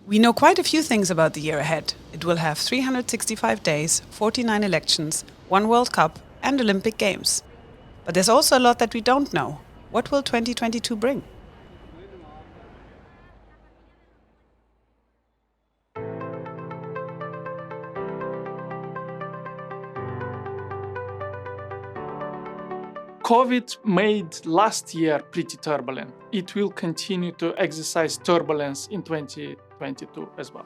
We know quite a few things about the year ahead. It will have 365 days, 49 elections, one World Cup and Olympic Games. But there's also a lot that we don't know. What will 2022 bring? COVID made last year pretty turbulent. It will continue to exercise turbulence in 2022 as well.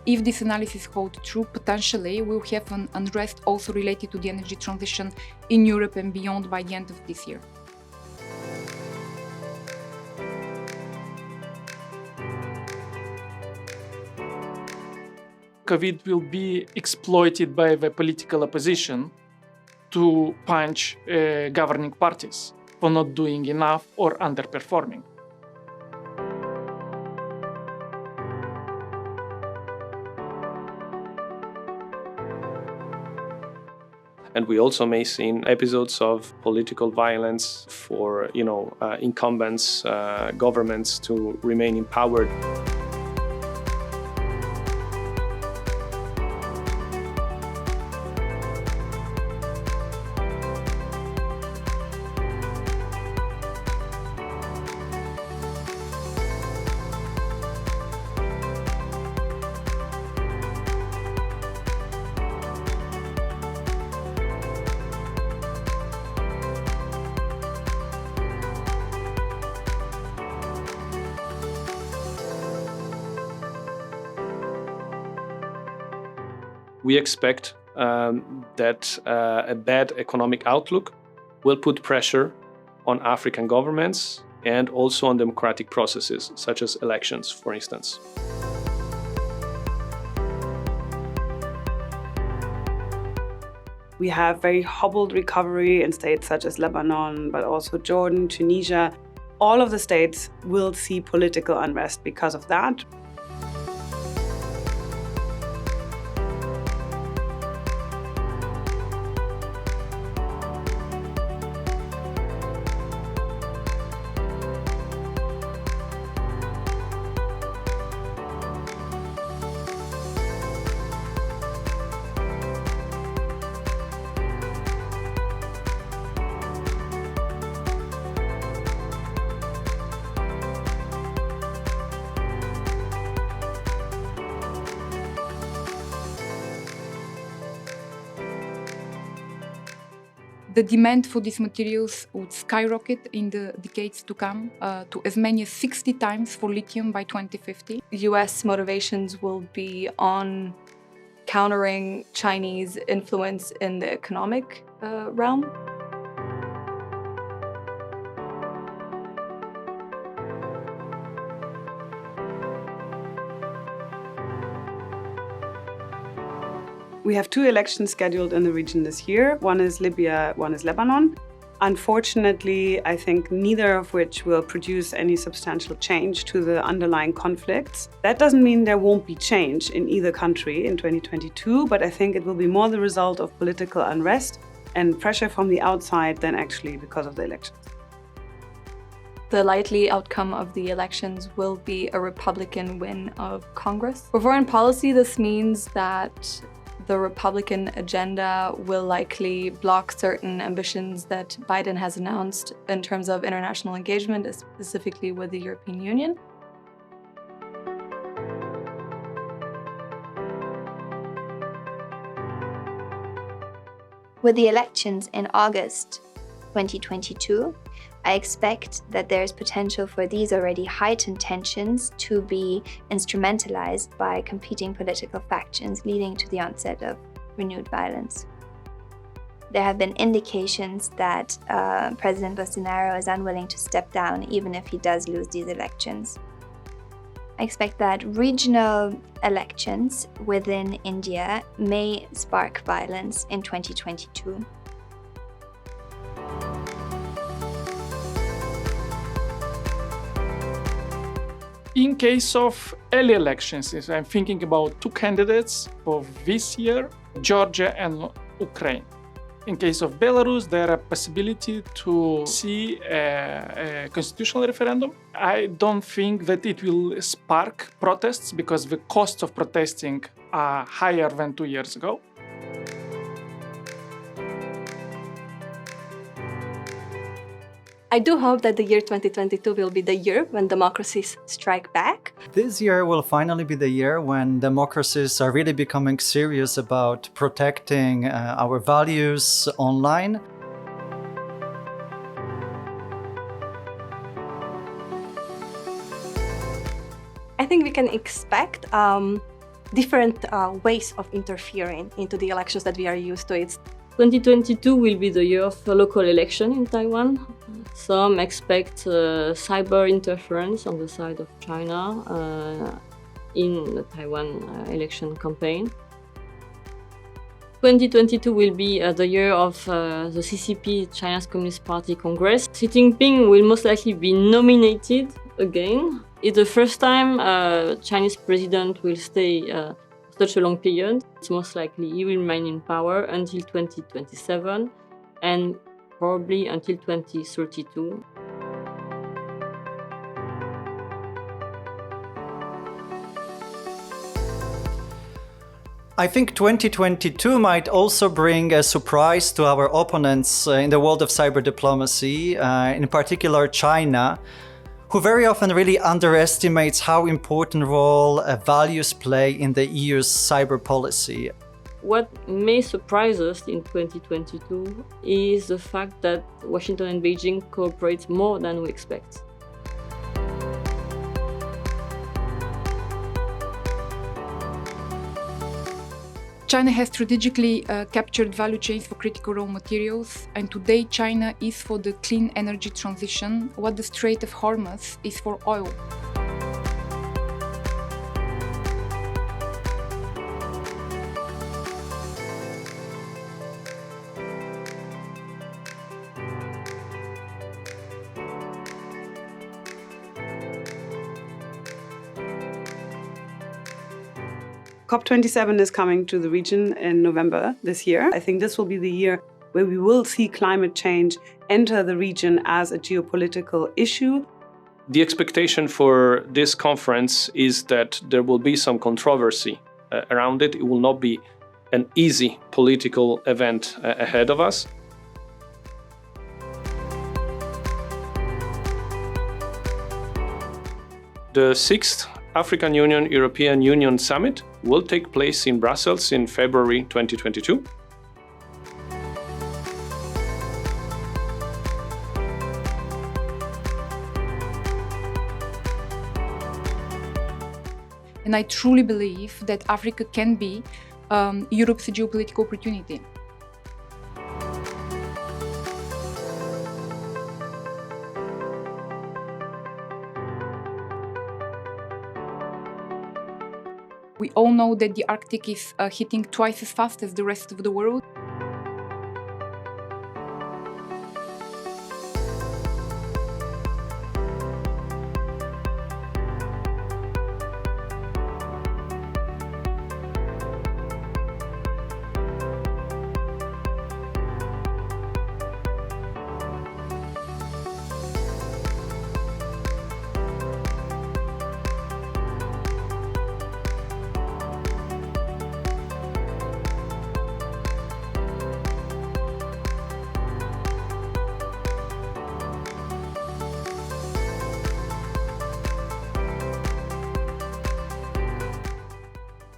If this analysis holds true, potentially we'll have an unrest also related to the energy transition in Europe and beyond by the end of this year. COVID will be exploited by the political opposition to punch governing parties for not doing enough or underperforming. And we also may see episodes of political violence for, incumbents, governments to remain empowered. We expect that a bad economic outlook will put pressure on African governments and also on democratic processes, such as elections, for instance. We have very hobbled recovery in states such as Lebanon, but also Jordan, Tunisia. All of the states will see political unrest because of that. The demand for these materials would skyrocket in the decades to come to as many as 60 times for lithium by 2050. US motivations will be on countering Chinese influence in the economic realm. We have 2 elections scheduled in the region this year. One is Libya, one is Lebanon. Unfortunately, I think neither of which will produce any substantial change to the underlying conflicts. That doesn't mean there won't be change in either country in 2022, but I think it will be more the result of political unrest and pressure from the outside than actually because of the elections. The likely outcome of the elections will be a Republican win of Congress. For foreign policy, this means that the Republican agenda will likely block certain ambitions that Biden has announced in terms of international engagement, specifically with the European Union. With the elections in August 2022, I expect that there is potential for these already heightened tensions to be instrumentalized by competing political factions, leading to the onset of renewed violence. There have been indications that President Bolsonaro is unwilling to step down even if he does lose these elections. I expect that regional elections within India may spark violence in 2022. In case of early elections, if I'm thinking about two candidates for this year, Georgia and Ukraine. In case of Belarus, there are possibility to see a constitutional referendum. I don't think that it will spark protests because the costs of protesting are higher than 2 years ago. I do hope that the year 2022 will be the year when democracies strike back. This year will finally be the year when democracies are really becoming serious about protecting our values online. I think we can expect different ways of interfering into the elections that we are used to. 2022 will be the year of a local election in Taiwan. Some expect cyber interference on the side of China in the Taiwan election campaign. 2022 will be the year of the CCP, China's Communist Party Congress. Xi Jinping will most likely be nominated again. It's the first time a Chinese president will stay such a long period. It's most likely he will remain in power until 2027 and probably until 2032. I think 2022 might also bring a surprise to our opponents in the world of cyber diplomacy, in particular China, who very often really underestimates how important role values play in the EU's cyber policy. What may surprise us in 2022 is the fact that Washington and Beijing cooperate more than we expect. China has strategically captured value chains for critical raw materials, and today China is for the clean energy transition what the Strait of Hormuz is for oil. COP27 is coming to the region in November this year. I think this will be the year where we will see climate change enter the region as a geopolitical issue. The expectation for this conference is that there will be some controversy around it. It will not be an easy political event ahead of us. The 6th African Union-European Union Summit will take place in Brussels in February 2022. And I truly believe that Africa can be Europe's geopolitical opportunity. We all know that the Arctic is heating twice as fast as the rest of the world.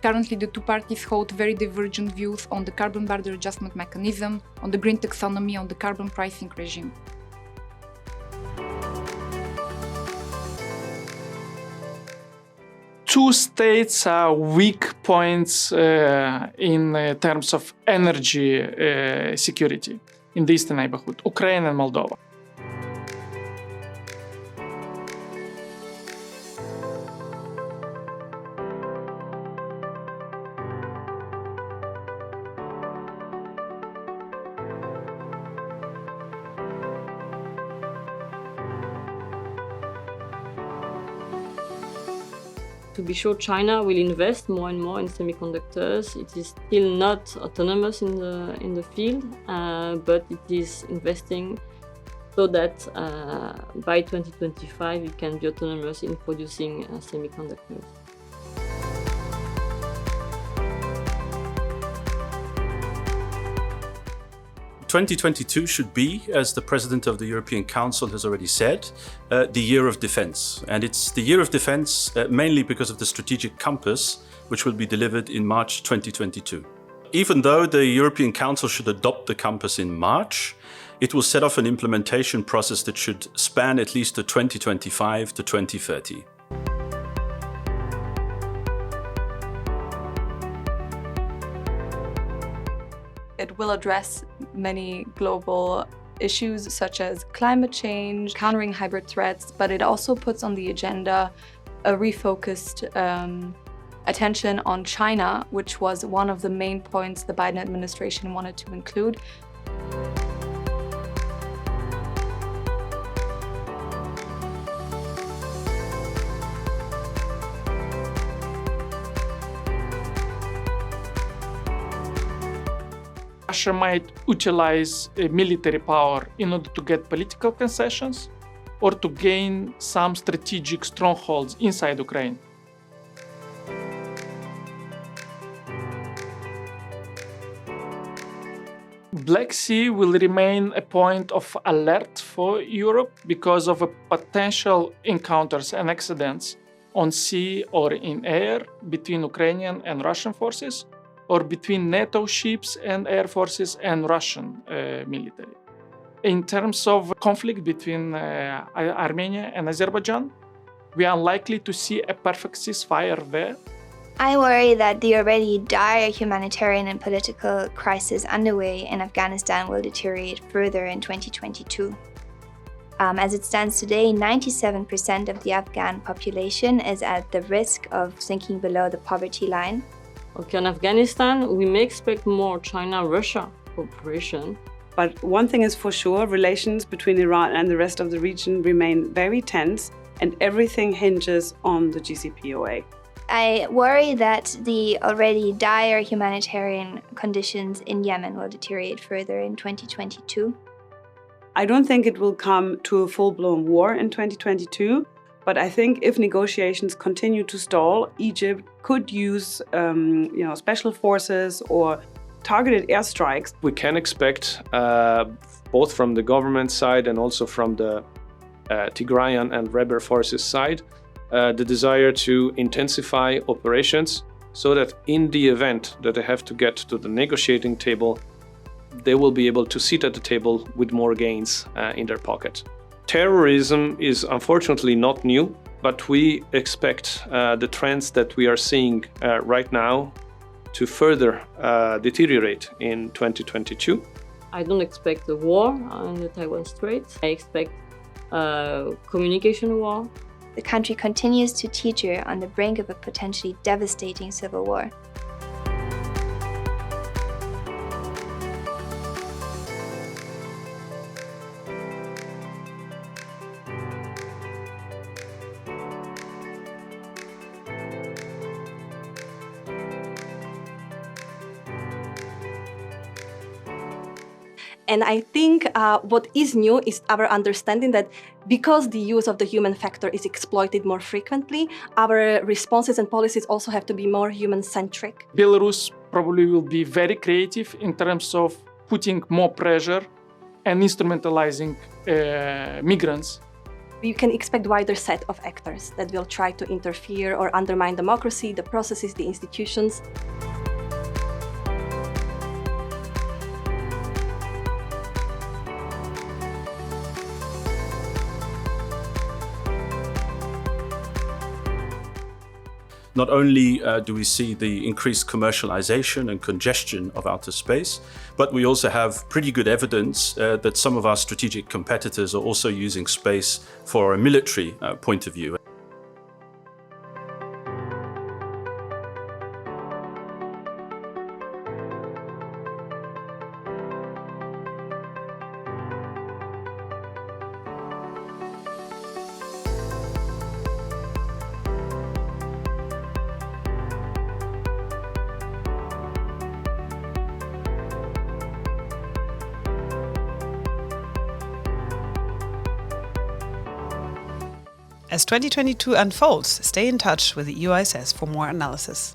Currently, the two parties hold very divergent views on the carbon border adjustment mechanism, on the green taxonomy, on the carbon pricing regime. two states are weak points in terms of energy security in the eastern neighborhood, Ukraine and Moldova. To be sure, China will invest more and more in semiconductors. It is still not autonomous in the field, but it is investing so that by 2025 it can be autonomous in producing semiconductors. Twenty 2022 should be, as the President of the European Council has already said, the year of defense. And it's the year of defense mainly because of the strategic compass, which will be delivered in March 2022. Even though the European Council should adopt the compass in March, it will set off an implementation process that should span at least to 2025 to 2030. It will address many global issues such as climate change, countering hybrid threats, but it also puts on the agenda a refocused attention on China, which was one of the main points the Biden administration wanted to include. Russia might utilize military power in order to get political concessions or to gain some strategic strongholds inside Ukraine. Black Sea will remain a point of alert for Europe because of potential encounters and accidents on sea or in air between Ukrainian and Russian forces, or between NATO ships and air forces and Russian military. In terms of conflict between Armenia and Azerbaijan, we are unlikely to see a perfect ceasefire there. I worry that the already dire humanitarian and political crisis underway in Afghanistan will deteriorate further in 2022. As it stands today, 97% of the Afghan population is at the risk of sinking below the poverty line. Okay, in Afghanistan, we may expect more China-Russia cooperation. But one thing is for sure, relations between Iran and the rest of the region remain very tense, and everything hinges on the JCPOA. I worry that the already dire humanitarian conditions in Yemen will deteriorate further in 2022. I don't think it will come to a full-blown war in 2022, but I think if negotiations continue to stall, Egypt could use special forces or targeted airstrikes. We can expect, both from the government side and also from the Tigrayan and rebel forces side, the desire to intensify operations so that in the event that they have to get to the negotiating table, they will be able to sit at the table with more gains in their pocket. Terrorism is unfortunately not new, but we expect the trends that we are seeing right now to further deteriorate in 2022. I don't expect a war on the Taiwan Strait. I expect a communication war. The country continues to teeter on the brink of a potentially devastating civil war. And I think what is new is our understanding that because the use of the human factor is exploited more frequently, our responses and policies also have to be more human-centric. Belarus probably will be very creative in terms of putting more pressure and instrumentalizing migrants. You can expect a wider set of actors that will try to interfere or undermine democracy, the processes, the institutions. Not only do we see the increased commercialization and congestion of outer space, but we also have pretty good evidence that some of our strategic competitors are also using space for a military point of view. As 2022 unfolds, stay in touch with the EUISS for more analysis.